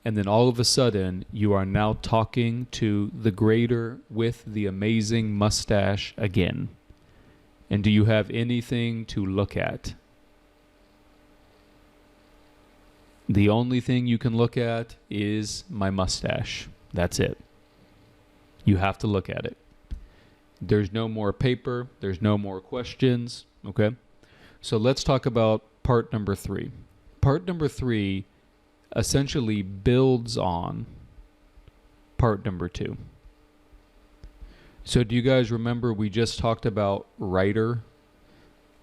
And then all of a sudden, you are now talking to the grader with the amazing mustache again. And do you have anything to look at? The only thing you can look at is my mustache. That's it. You have to look at it. There's no more paper. There's no more questions. Okay? So let's talk about part number 3. Part number 3 essentially builds on part number 2. So do you guys remember we just talked about writer?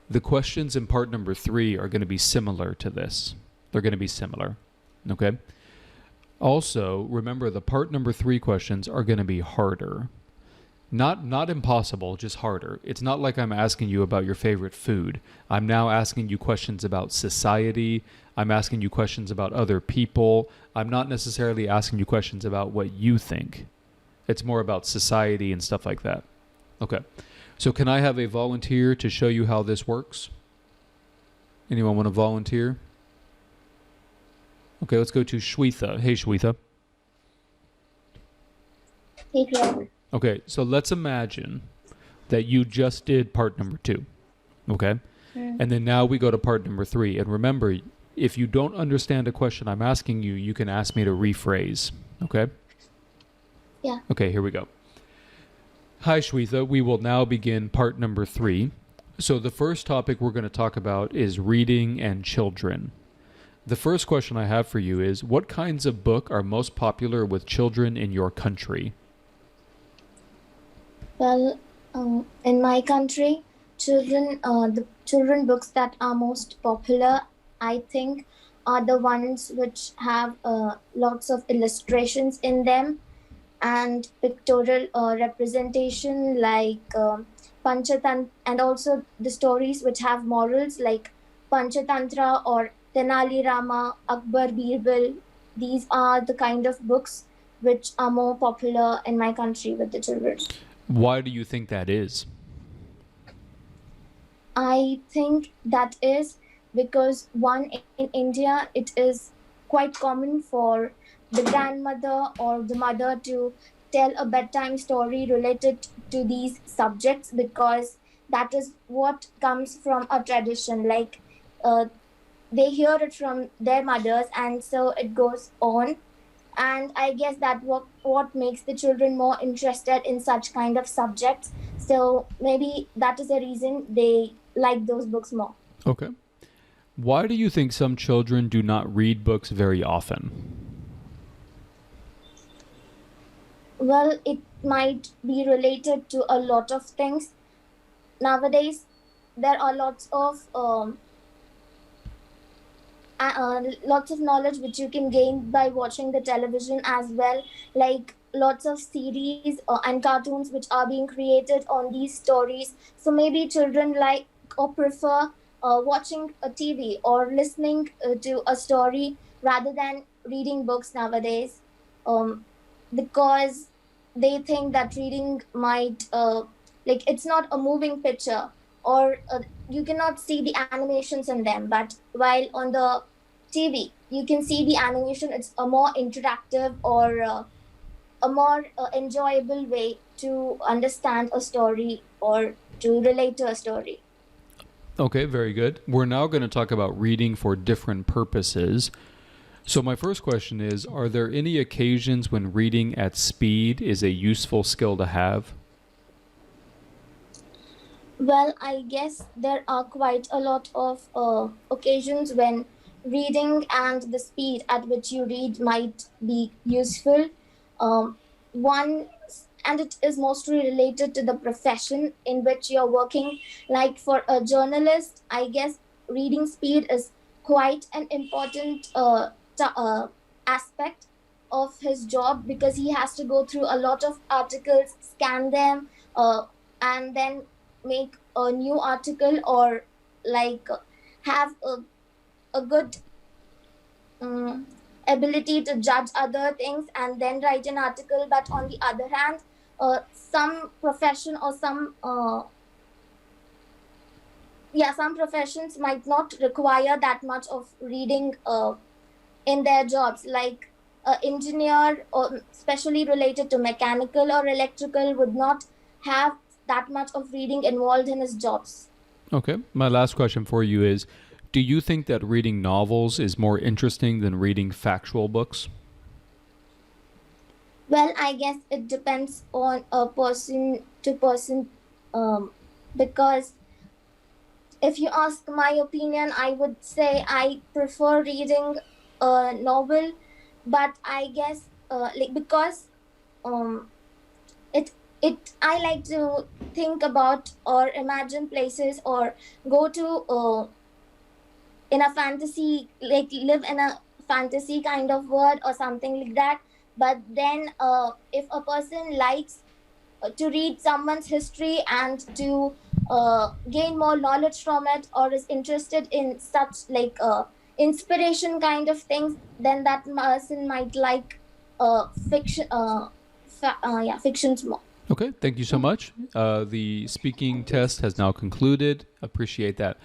The questions in part number 3 are going to be similar to this. They're going to be similar. Okay? Also, remember the part number 3 questions are going to be harder. Not impossible, just harder. It's not like I'm asking you about your favorite food. I'm now asking you questions about society. I'm asking you questions about other people. I'm not necessarily asking you questions about what you think. It's more about society and stuff like that. Okay. So can I have a volunteer to show you how this works? Anyone want to volunteer? Okay, let's go to Shwetha. Hey, Shwetha. Hey, Greg. Okay, so let's imagine that you just did part number 2, okay? And then now we go to part number 3. And remember, if you don't understand a question I'm asking you, you can ask me to rephrase, okay? Yeah. Okay, here we go. Hi, Shwetha. We will now begin part number 3. So the first topic we're going to talk about is reading and children. The first question I have for you is, what kinds of book are most popular with children in your country? Well, in my country, the children books that are most popular, I think, are the ones which have lots of illustrations in them and pictorial representation like Panchatantra, and also the stories which have morals like Panchatantra or Tenali Rama, Akbar Birbal. These are the kind of books which are more popular in my country with the children. Why do you think that is? I think that is because one, in India, it is quite common for the grandmother or the mother to tell a bedtime story related to these subjects, because that is what comes from a tradition. Like they hear it from their mothers, and so it goes on. And I guess that what makes the children more interested in such kind of subjects. So maybe that is the reason they like those books more. Okay. Why do you think some children do not read books very often? Well, it might be related to a lot of things. Nowadays, there are lots of knowledge which you can gain by watching the television as well, like lots of series and cartoons which are being created on these stories. So maybe children like or prefer watching a TV or listening to a story rather than reading books nowadays, um, because they think that reading might like it's not a moving picture, or you cannot see the animations in them. But while on the TV you can see the animation, it's a more interactive or a more enjoyable way to understand a story or to relate to a story. Okay, very good. We're now going to talk about reading for different purposes. So my first question is, are there any occasions when reading at speed is a useful skill to have? Well, I guess there are quite a lot of occasions when reading and the speed at which you read might be useful. One, and it is mostly related to the profession in which you're working. Like for a journalist, I guess reading speed is quite an important aspect of his job, because he has to go through a lot of articles, scan them, and then make a new article, or like have a good ability to judge other things and then write an article. But on the other hand, some profession or some professions might not require that much of reading in their jobs, like engineer, or especially related to mechanical or electrical, would not have that much of reading involved in his jobs. Okay. My last question for you is, do you think that reading novels is more interesting than reading factual books? Well, I guess it depends on a person to person, because if you ask my opinion, I would say I prefer reading a novel. But I guess because I like to think about or imagine places, or go to in a fantasy, like live in a fantasy kind of world or something like that. But then if a person likes to read someone's history and to gain more knowledge from it, or is interested in such like inspiration kind of things, then that person might like fiction fictions more. Okay, thank you so much. The speaking test has now concluded. Appreciate that.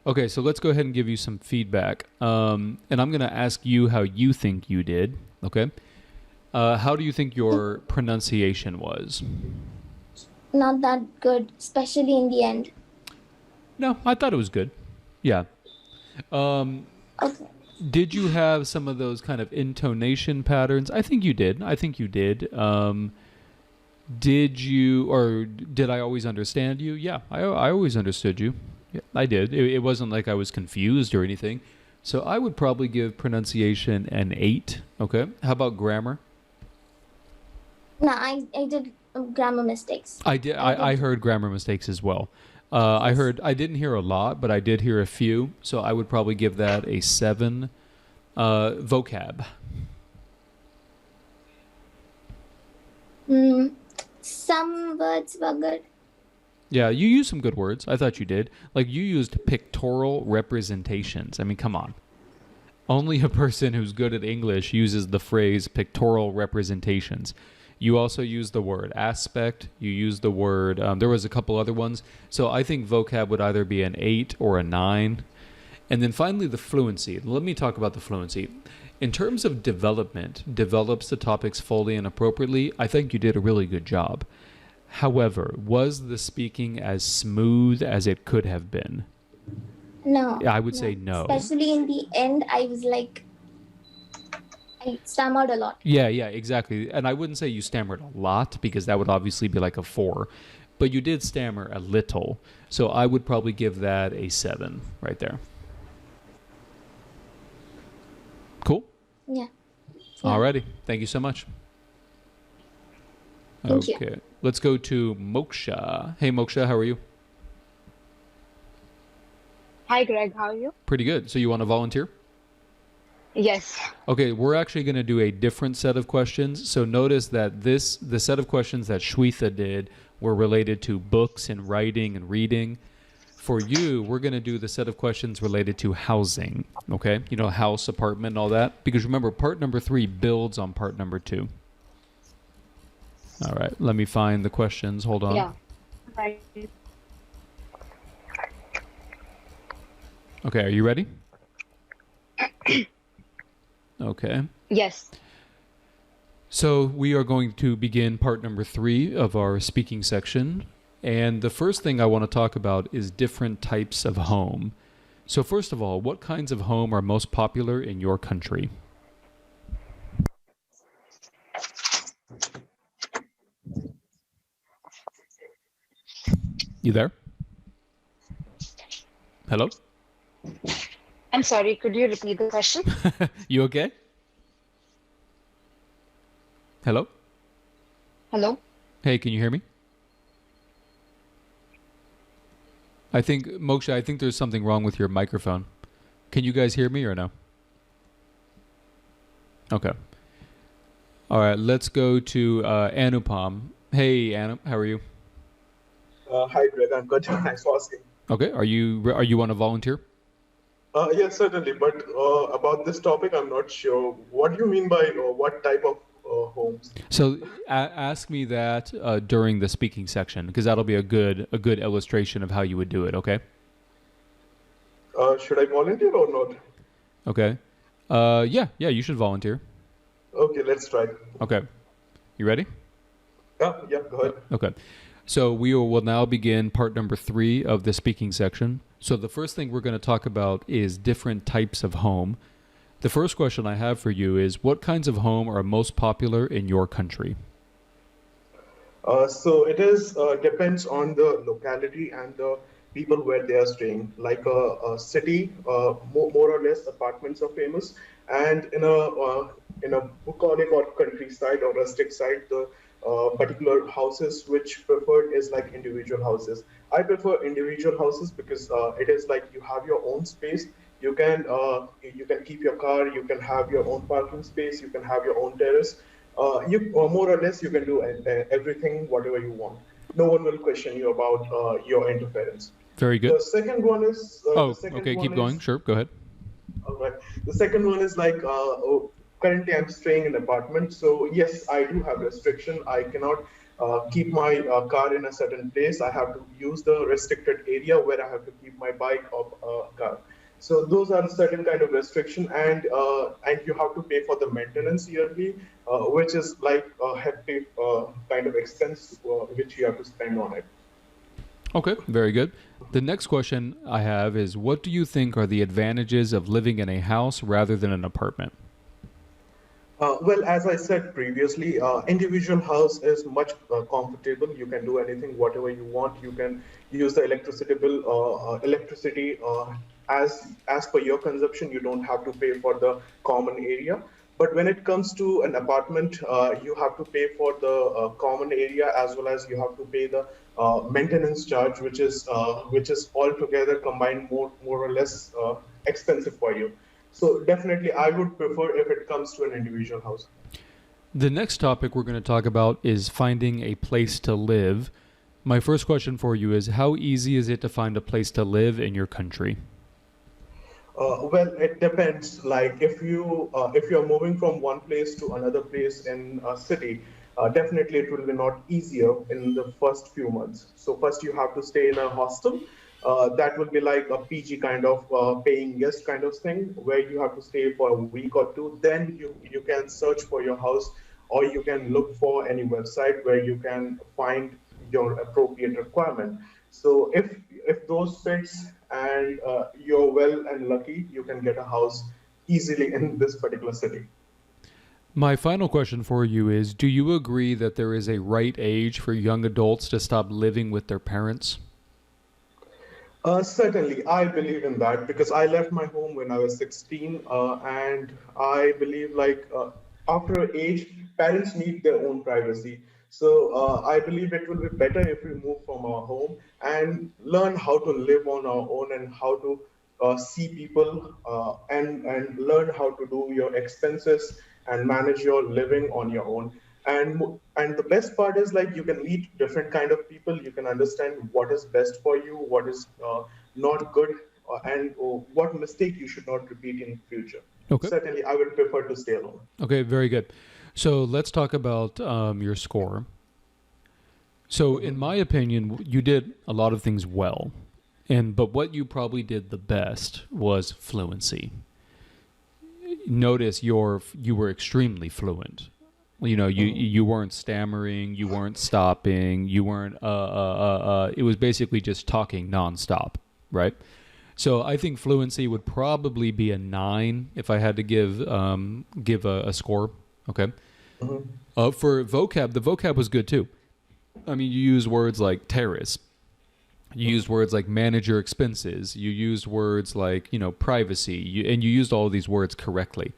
Okay, so let's go ahead and give you some feedback. And I'm going to ask you how you think you did. Okay. How do you think your pronunciation was? Not that good, especially in the end. No, I thought it was good. Yeah. Okay. Did you have some of those kind of intonation patterns? I think you did. Did I always understand you? Yeah, I always understood you. Yeah, I did. It wasn't like I was confused or anything. So I would probably give pronunciation an 8. Okay. How about grammar? No, I did grammar mistakes. I did. I heard grammar mistakes as well. I didn't hear a lot, but I did hear a few. So I would probably give that a 7. Vocab. Some words were good. Yeah, you used some good words. I thought you did. Like, you used pictorial representations. I mean, come on. Only a person who's good at English uses the phrase pictorial representations. You also used the word aspect. You used the word, there was a couple other ones. So I think vocab would either be an 8 or a 9. And then finally, the fluency. Let me talk about the fluency. In terms of development, develops the topics fully and appropriately, I think you did a really good job. However, was the speaking as smooth as it could have been? No. I would say no. Especially in the end, I stammered a lot. Yeah, exactly. And I wouldn't say you stammered a lot, because that would obviously be like a 4. But you did stammer a little. So I would probably give that a 7 right there. Cool? Yeah. Alrighty. Thank you so much. Thank you. Okay. Let's go to Moksha. Hey, Moksha, how are you? Hi, Greg. How are you? Pretty good. So you want to volunteer? Yes. Okay, we're actually going to do a different set of questions. So notice that the set of questions that Shwetha did were related to books and writing and reading. For you, we're going to do the set of questions related to housing. Okay, you know, house, apartment, and all that. Because remember, part number 3 builds on part number 2. All right, let me find the questions. Hold on. Yeah. Right. Okay, are you ready? Okay. Yes. So we are going to begin part number 3 of our speaking section. And the first thing I want to talk about is different types of home. So first of all, what kinds of home are most popular in your country? You there? Hello? I'm sorry, could you repeat the question? You okay? Hello? Hello? Hey, can you hear me? I think, Moksha, I think there's something wrong with your microphone. Can you guys hear me or no? Okay. All right, let's go to Anupam. Hey, Anup, how are you? Hi, Greg. I'm good. Thanks for asking. Okay, are you want to volunteer? Yes, certainly. But about this topic, I'm not sure. What do you mean by what type of homes? So ask me that during the speaking section, because that'll be a good illustration of how you would do it. Okay. Should I volunteer or not? Okay. Yeah, you should volunteer. Okay, let's try. Okay. You ready? Yeah, go ahead. Okay. So we will now begin part number 3 of the speaking section. So the first thing we're going to talk about is different types of home. The first question I have for you is, what kinds of home are most popular in your country? So it is depends on the locality and the people where they are staying. Like a city, more or less apartments are famous, and in a bucolic or countryside or rustic side, the particular houses which preferred is like individual houses. I prefer individual houses because it is like you have your own space. You can keep your car. You can have your own parking space. You can have your own terrace. You more or less you can do everything whatever you want. No one will question you about your interference. Very good. The second one is okay, keep going. Sure, go ahead. All right. The second one is like currently I'm staying in an apartment, so yes, I do have restriction. I cannot keep my car in a certain place. I have to use the restricted area where I have to keep my bike or car. So those are certain kind of restriction, and you have to pay for the maintenance yearly, which is like a hefty kind of expense which you have to spend on it. Okay, very good. The next question I have is, what do you think are the advantages of living in a house rather than an apartment? Well, as I said previously, individual house is much comfortable. You can do anything, whatever you want. You can use the electricity bill, electricity as per your consumption. You don't have to pay for the common area. But when it comes to an apartment, you have to pay for the common area as well as you have to pay the maintenance charge, which is altogether combined more or less expensive for you. So definitely, I would prefer if it comes to an individual house. The next topic we're going to talk about is finding a place to live. My first question for you is, how easy is it to find a place to live in your country? Well, it depends. Like if you're moving from one place to another place in a city, definitely it will be not easier in the first few months. So first you have to stay in a hostel. That will be like a PG kind of paying guest kind of thing, where you have to stay for a week or two. Then you can search for your house, or you can look for any website where you can find your appropriate requirement. So if those fits and you're well and lucky, you can get a house easily in this particular city. My final question for you is, do you agree that there is a right age for young adults to stop living with their parents? Certainly, I believe in that because I left my home when I was 16, and I believe after age, parents need their own privacy. So I believe it will be better if we move from our home and learn how to live on our own and how to see people and learn how to do your expenses and manage your living on your own. And the best part is like you can meet different kind of people. You can understand what is best for you, what is not good, and what mistake you should not repeat in future. Okay. Certainly, I would prefer to stay alone. Okay, very good. So let's talk about your score. So, in my opinion, you did a lot of things well, but what you probably did the best was fluency. Notice you were extremely fluent. You weren't stammering, you weren't stopping, you weren't it was basically just talking nonstop, right? So I think fluency would probably be a 9 if I had to give a score. Okay. For vocab, the vocab was good too. I mean, you use words like terrace. You used words like manage your expenses. You used words like, privacy. And you used all of these words correctly.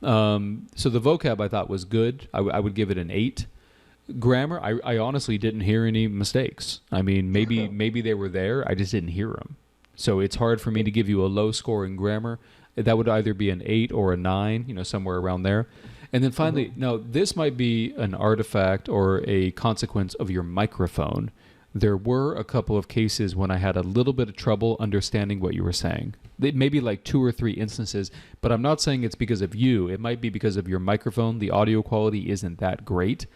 So the vocab I thought was good. I would give it an 8. Grammar, I honestly didn't hear any mistakes. I mean, maybe they were there. I just didn't hear them. So it's hard for me to give you a low score in grammar. That would either be an 8 or a 9, somewhere around there. And then finally, now this might be an artifact or a consequence of your microphone. There were a couple of cases when I had a little bit of trouble understanding what you were saying. Maybe like 2 or 3 instances, but I'm not saying it's because of you. It might be because of your microphone. The audio quality isn't that great.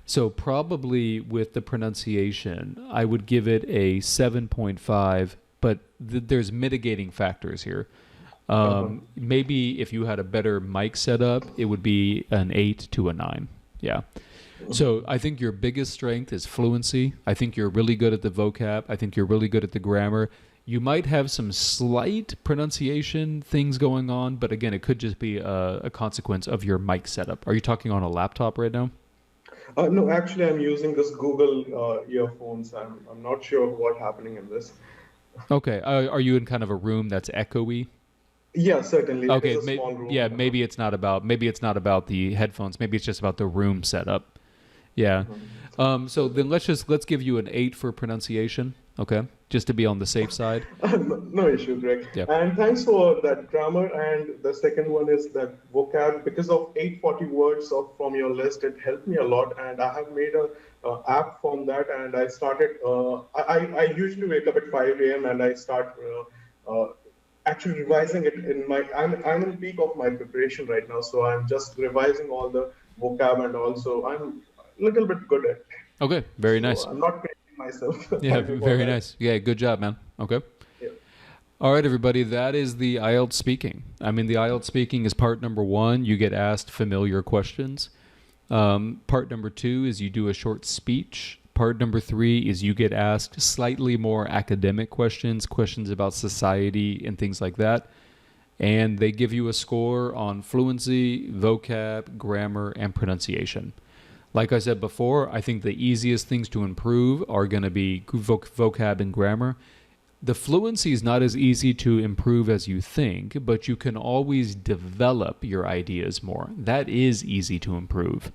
So probably with the pronunciation, I would give it a 7.5, but there's mitigating factors here. Maybe if you had a better mic setup, it would be an 8 to a 9. Yeah. So I think your biggest strength is fluency. I think you're really good at the vocab. I think you're really good at the grammar. You might have some slight pronunciation things going on, but again, it could just be a consequence of your mic setup. Are you talking on a laptop right now? No, actually, I'm using this Google earphones. I'm not sure what's happening in this. Okay. Are you in kind of a room that's echoey? Yeah, certainly. Okay. It is a small room. Yeah, maybe it's not about the headphones. Maybe it's just about the room setup. Yeah. So then let's give you an 8 for pronunciation. Okay. Just to be on the safe side. No issue, Greg. Yeah. And thanks for that grammar. And the second one is that vocab. Because of 840 words from your list, it helped me a lot. And I have made a app from that. And I started. I usually wake up at 5 a.m. and I start actually revising it in my. I'm in peak of my preparation right now, so I'm just revising all the vocab and also I'm a little bit good at. Okay. Very nice. I'm not praising myself. Yeah. Very nice. Yeah. Good job, man. Okay. Yeah. All right, everybody. That is the IELTS speaking. I mean, the IELTS speaking is part number 1. You get asked familiar questions. Part number 2 is you do a short speech. Part number 3 is you get asked slightly more academic questions about society and things like that. And they give you a score on fluency, vocab, grammar, and pronunciation. Like I said before, I think the easiest things to improve are going to be vocab and grammar. The fluency is not as easy to improve as you think, but you can always develop your ideas more. That is easy to improve.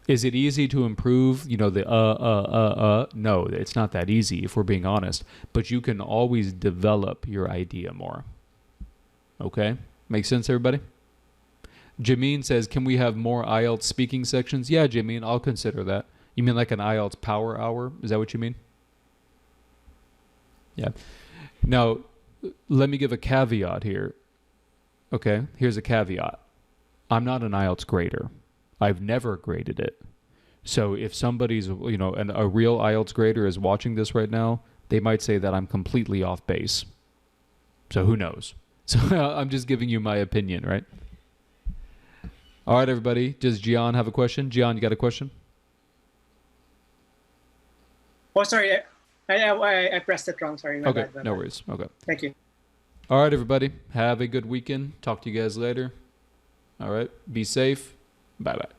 Is it easy to improve, the No, it's not that easy if we're being honest. But you can always develop your idea more. Okay? Make sense, everybody? Jameen says, can we have more IELTS speaking sections? Yeah, Jameen, I'll consider that. You mean like an IELTS power hour? Is that what you mean? Yeah. Now, let me give a caveat here. Okay, here's a caveat. I'm not an IELTS grader. I've never graded it. So if somebody's, a real IELTS grader is watching this right now, they might say that I'm completely off base. So who knows? So I'm just giving you my opinion, right? All right, everybody. Does Gian have a question? Gian, you got a question? Oh, sorry. I pressed it wrong. Sorry. Okay, no worries. Okay. Thank you. All right, everybody. Have a good weekend. Talk to you guys later. All right. Be safe. Bye-bye.